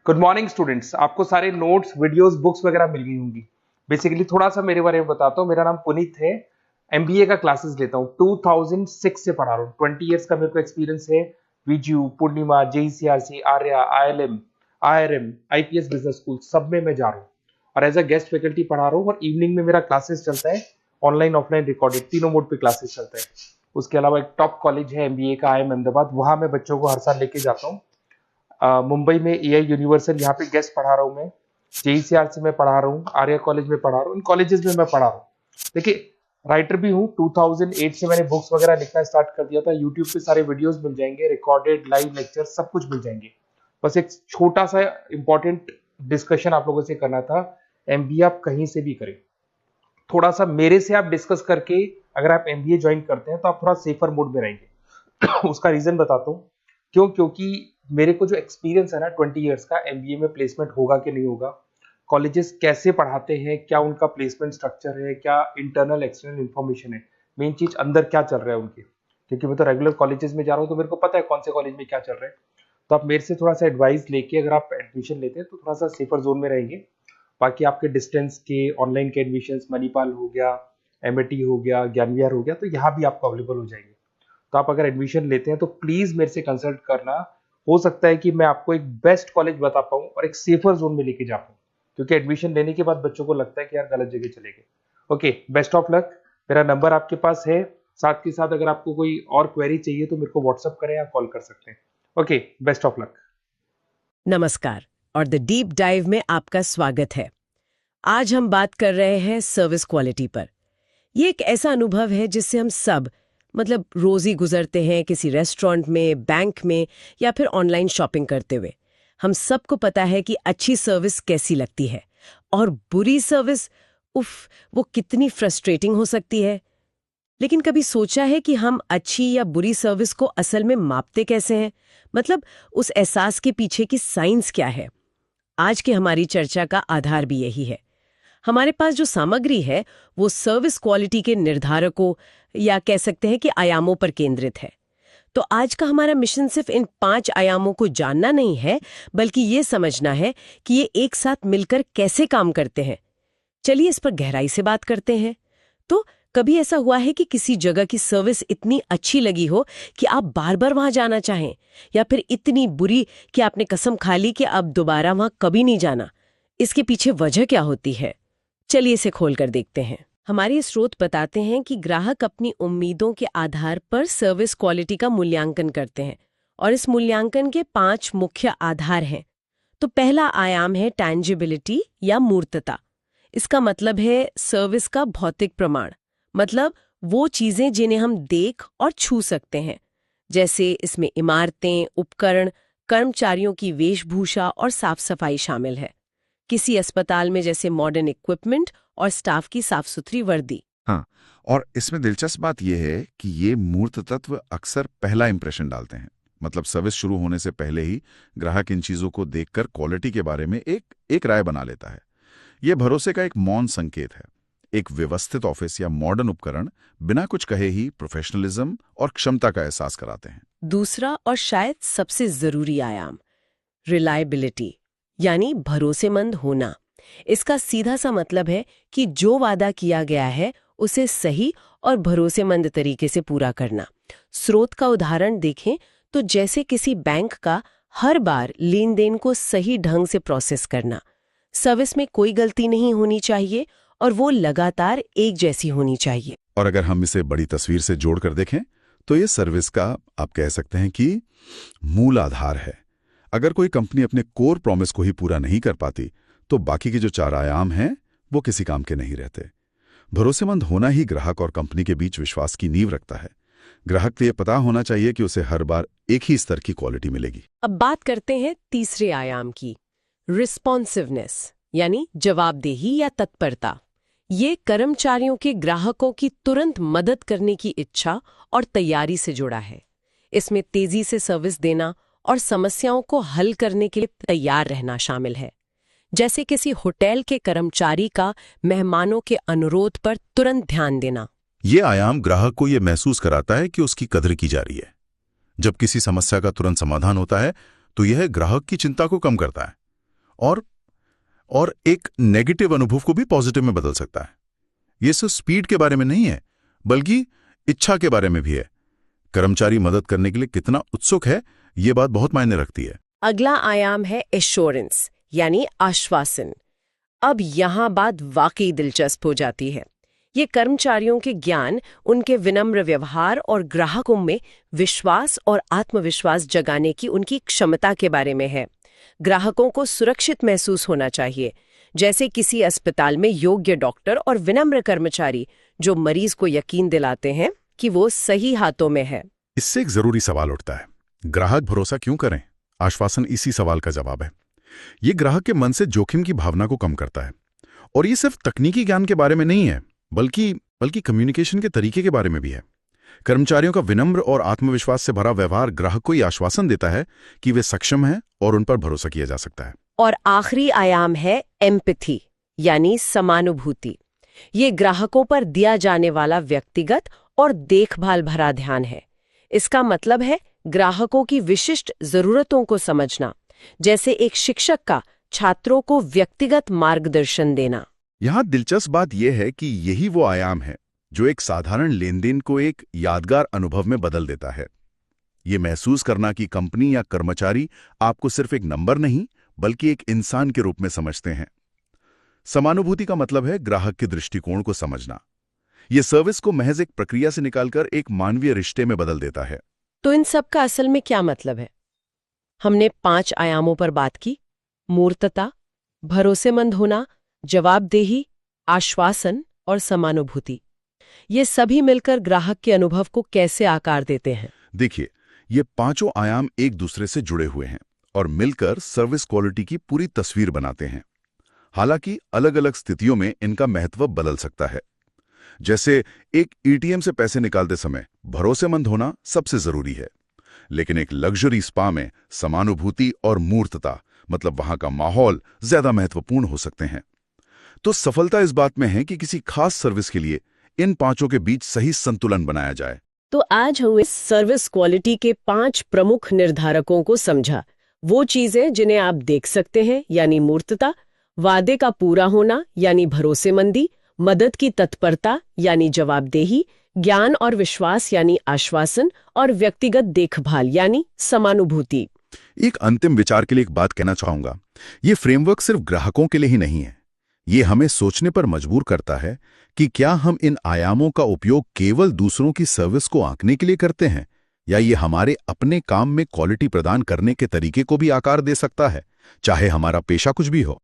Good morning students. आपको सारे notes, videos, books वगैरह मिल गई होंगी। बेसिकली थोड़ा सा मेरे बारे में बताता हूँ। मेरा नाम पुनीत है। एमबीए का क्लासेस लेता हूँ। 2006 से पढ़ा रहा हूँ। 20 इयर्स का मेरे को एक्सपीरियंस है। वीजू, Purnima, JECRC, Arya, ILM, IRM, IPS business school सब में मैं जा रहा हूँ और एज अ गेस्ट फैकल्टी पढ़ा रहा हूँ। और इवनिंग में मेरा क्लासेस चलता है, ऑनलाइन ऑफलाइन रिकॉर्डेड, तीनों मोड पे क्लासेस चलता है। उसके अलावा एक टॉप कॉलेज है एमबीए का, आईएम अहमदाबाद, वहां मैं बच्चों को हर साल लेके जाता हूँ। मुंबई में एआई यूनिवर्सल, यहाँ पे गेस्ट पढ़ा रहा हूँ मैं। जेईसीआरसी में पढ़ा रहा हूँ, आर्या कॉलेज में पढ़ा रहा हूँ। इन कॉलेजेस में मैं पढ़ा रहा हूँ। देखिए, राइटर भी हूँ। 2008 से मैंने बुक्स वगैरह लिखना स्टार्ट कर दिया था। यूट्यूब पे सारे वीडियोस मिल जाएंगे, रिकॉर्डेड लाइव लेक्चर सब कुछ मिल जाएंगे। बस एक छोटा सा इंपॉर्टेंट डिस्कशन आप लोगों से करना था। एमबीए आप कहीं से भी करें, थोड़ा सा मेरे से आप डिस्कस करके अगर आप एमबीए ज्वाइन करते हैं तो आप थोड़ा सेफर मोड में रहेंगे। उसका रीजन बताता हूँ क्यों। क्योंकि मेरे को जो एक्सपीरियंस है ना 20 इयर्स का, एमबीए में प्लेसमेंट होगा कि नहीं होगा, कॉलेजेस कैसे पढ़ाते हैं, क्या उनका प्लेसमेंट स्ट्रक्चर है, क्या इंटरनल एक्सटर्नल इन्फॉर्मेशन है, मेन चीज अंदर क्या चल रहा है उनके। क्योंकि मैं तो रेगुलर कॉलेजेस में जा रहा हूँ तो मेरे को पता है कौन से कॉलेज में क्या चल रहा है। तो आप मेरे से थोड़ा सा एडवाइस लेके अगर आप एडमिशन लेते हैं तो थोड़ा सा सेफर जोन में रहेंगे। बाकी आपके डिस्टेंस के ऑनलाइन के एडमिशन, मणिपाल हो गया, एमएटी हो गया, ज्ञान विहार हो गया, तो यहाँ भी आपको अवेलेबल हो जाएंगे। तो आप अगर एडमिशन लेते हैं तो प्लीज मेरे से कंसल्ट करना। हो सकता है कि मैं आपको एक बेस्ट कॉलेज बता पाऊं और एक सेफर जोन में लेके जा पाऊं। क्योंकि एडमिशन लेने के बाद बच्चों को लगता है कि यार गलत जगह चले गए। Okay, best of luck. मेरा नंबर आपके पास है। साथ के साथ अगर आपको कोई और क्वेरी चाहिए तो मेरे को व्हाट्सअप करें या कॉल कर सकते हैं। Okay, best of luck. नमस्कार और द डीप डाइव में आपका स्वागत है। आज हम बात कर रहे हैं सर्विस क्वालिटी पर। ये एक ऐसा अनुभव है जिससे हम सब रोज ही गुजरते हैं, किसी रेस्टोरेंट में, बैंक में या फिर ऑनलाइन शॉपिंग करते हुए। हम सबको पता है कि अच्छी सर्विस कैसी लगती है और बुरी सर्विस, उफ, वो कितनी फ्रस्ट्रेटिंग हो सकती है। लेकिन कभी सोचा है कि हम अच्छी या बुरी सर्विस को असल में मापते कैसे हैं? उस एहसास के पीछे की साइंस क्या है? आज की हमारी चर्चा का आधार भी यही है। हमारे पास जो सामग्री है वो सर्विस क्वालिटी के निर्धारकों या कह सकते हैं कि आयामों पर केंद्रित है। तो आज का हमारा मिशन सिर्फ इन 5 आयामों को जानना नहीं है, बल्कि ये समझना है कि ये एक साथ मिलकर कैसे काम करते हैं। चलिए इस पर गहराई से बात करते हैं। तो कभी ऐसा हुआ है कि किसी जगह की सर्विस इतनी अच्छी लगी हो कि आप बार बार वहां जाना चाहें, या फिर इतनी बुरी कि आपने कसम खा ली कि अब दोबारा वहां कभी नहीं जाना? इसके पीछे वजह क्या होती है? चलिए इसे खोलकर देखते हैं। हमारे स्रोत बताते हैं कि ग्राहक अपनी उम्मीदों के आधार पर सर्विस क्वालिटी का मूल्यांकन करते हैं और इस मूल्यांकन के 5 मुख्य आधार हैं। तो पहला आयाम है टैंजिबिलिटी या मूर्तता। इसका मतलब है सर्विस का भौतिक प्रमाण, वो चीजें जिन्हें हम देख और छू सकते हैं। जैसे इसमें इमारतें, उपकरण, कर्मचारियों की वेशभूषा और साफ सफाई शामिल है। किसी अस्पताल में जैसे मॉडर्न इक्विपमेंट और स्टाफ की साफ सुथरी वर्दी। हाँ, और इसमें दिलचस्प बात यह है कि ये मूर्त तत्व अक्सर पहला इंप्रेशन डालते हैं। सर्विस शुरू होने से पहले ही ग्राहक इन चीजों को देखकर क्वालिटी के बारे में एक राय बना लेता है। यह भरोसे का एक मौन संकेत है। एक व्यवस्थित ऑफिस या मॉडर्न उपकरण बिना कुछ कहे ही प्रोफेशनलिज्म और क्षमता का एहसास कराते हैं। दूसरा और शायद सबसे जरूरी आयाम, रिलायबिलिटी यानी भरोसेमंद होना। इसका सीधा सा मतलब है कि जो वादा किया गया है उसे सही और भरोसेमंद तरीके से पूरा करना। स्रोत का उदाहरण देखें तो जैसे किसी बैंक का हर बार लेन देन को सही ढंग से प्रोसेस करना। सर्विस में कोई गलती नहीं होनी चाहिए और वो लगातार एक जैसी होनी चाहिए। और अगर हम इसे बड़ी तस्वीर से जोड़कर देखें तो ये सर्विस का, आप कह सकते हैं कि, मूल आधार है। अगर कोई कंपनी अपने कोर प्रॉमिस को ही पूरा नहीं कर पाती तो बाकी के जो 4 आयाम हैं वो किसी काम के नहीं रहते। भरोसेमंद होना ही ग्राहक और कंपनी के बीच विश्वास की नींव रखता है। ग्राहक को यह पता होना चाहिए कि उसे हर बार एक ही स्तर की क्वालिटी मिलेगी। अब बात करते हैं तीसरे आयाम की, रिस्पॉन्सिवनेस यानी जवाबदेही या तत्परता। ये कर्मचारियों के ग्राहकों की तुरंत मदद करने की इच्छा और तैयारी से जुड़ा है। इसमें तेजी से सर्विस देना और समस्याओं को हल करने के लिए तैयार रहना शामिल है। जैसे किसी होटल के कर्मचारी का मेहमानों के अनुरोध पर तुरंत ध्यान देना। ये आयाम ग्राहक को यह महसूस कराता है कि उसकी कदर की जा रही है। जब किसी समस्या का तुरंत समाधान होता है तो यह ग्राहक की चिंता को कम करता है। और एक नेगेटिव अनुभव को भी पॉजिटिव में बदल सकता है। ये सिर्फ स्पीड के बारे में नहीं है, बल्कि इच्छा के बारे में भी है। कर्मचारी मदद करने के लिए कितना उत्सुक है, ये बात बहुत मायने रखती है। अगला आयाम है एश्योरेंस, यानी आश्वासन। अब यहां बात वाकई दिलचस्प हो जाती है। ये कर्मचारियों के ज्ञान, उनके विनम्र व्यवहार और ग्राहकों में विश्वास और आत्मविश्वास जगाने की उनकी क्षमता के बारे में है। ग्राहकों को सुरक्षित महसूस होना चाहिए, जैसे किसी अस्पताल में योग्य डॉक्टर और विनम्र कर्मचारी जो मरीज को यकीन दिलाते हैं कि वो सही हाथों में है। इससे एक जरूरी सवाल उठता है, ग्राहक भरोसा क्यों करें? आश्वासन इसी सवाल का जवाब है। ये ग्राहक के मन से जोखिम की भावना को कम करता है। और ये सिर्फ तकनीकी ज्ञान के बारे में नहीं है, बल्कि कम्युनिकेशन के तरीके के बारे में भी है। कर्मचारियों का विनम्र और आत्मविश्वास से भरा व्यवहार ग्राहक को ये आश्वासन देता है कि वे सक्षम हैं और उन पर भरोसा किया जा सकता है। और आखिरी आयाम है एम्पैथी, यानी समानुभूति। ये ग्राहकों पर दिया जाने वाला व्यक्तिगत और देखभाल भरा ध्यान है। इसका मतलब है ग्राहकों की विशिष्ट जरूरतों को समझना, जैसे एक शिक्षक का छात्रों को व्यक्तिगत मार्गदर्शन देना। यहां दिलचस्प बात यह है कि यही वो आयाम है जो एक साधारण लेनदेन को एक यादगार अनुभव में बदल देता है। ये महसूस करना कि कंपनी या कर्मचारी आपको सिर्फ एक नंबर नहीं, बल्कि एक इंसान के रूप में समझते हैं। समानुभूति का मतलब है ग्राहक के दृष्टिकोण को समझना। यह सर्विस को महज एक प्रक्रिया से निकालकर एक मानवीय रिश्ते में बदल देता है। तो इन सब का असल में क्या मतलब है? हमने 5 आयामों पर बात की: मूर्तता, भरोसेमंद होना, जवाबदेही, आश्वासन और समानुभूति। ये सभी मिलकर ग्राहक के अनुभव को कैसे आकार देते हैं? देखिए, ये पांचों आयाम एक दूसरे से जुड़े हुए हैं और मिलकर सर्विस क्वालिटी की पूरी तस्वीर बनाते हैं। हालांकि अलग अलग स्थितियों में इनका महत्व बदल सकता है। जैसे एक एटीएम से पैसे निकालते समय भरोसेमंद होना सबसे जरूरी है, लेकिन एक लग्जरी स्पा में समानुभूति और मूर्तता, मतलब वहां का माहौल, ज्यादा महत्वपूर्ण हो सकते हैं। तो सफलता इस बात में है कि किसी खास सर्विस के लिए इन पांचों के बीच सही संतुलन बनाया जाए। तो आज हम इस सर्विस क्वालिटी के 5 प्रमुख निर्धारकों को समझा। वो चीजें जिन्हें आप देख सकते हैं, यानी मूर्तता; वादे का पूरा होना, यानी भरोसेमंदी; मदद की तत्परता, यानी जवाबदेही; ज्ञान और विश्वास, यानी आश्वासन; और व्यक्तिगत देखभाल, यानी समानुभूति। एक अंतिम विचार के लिए एक बात कहना चाहूंगा। ये फ्रेमवर्क सिर्फ ग्राहकों के लिए ही नहीं है। ये हमें सोचने पर मजबूर करता है कि क्या हम इन आयामों का उपयोग केवल दूसरों की सर्विस को आंकने के लिए करते हैं, या ये हमारे अपने काम में क्वालिटी प्रदान करने के तरीके को भी आकार दे सकता है, चाहे हमारा पेशा कुछ भी हो।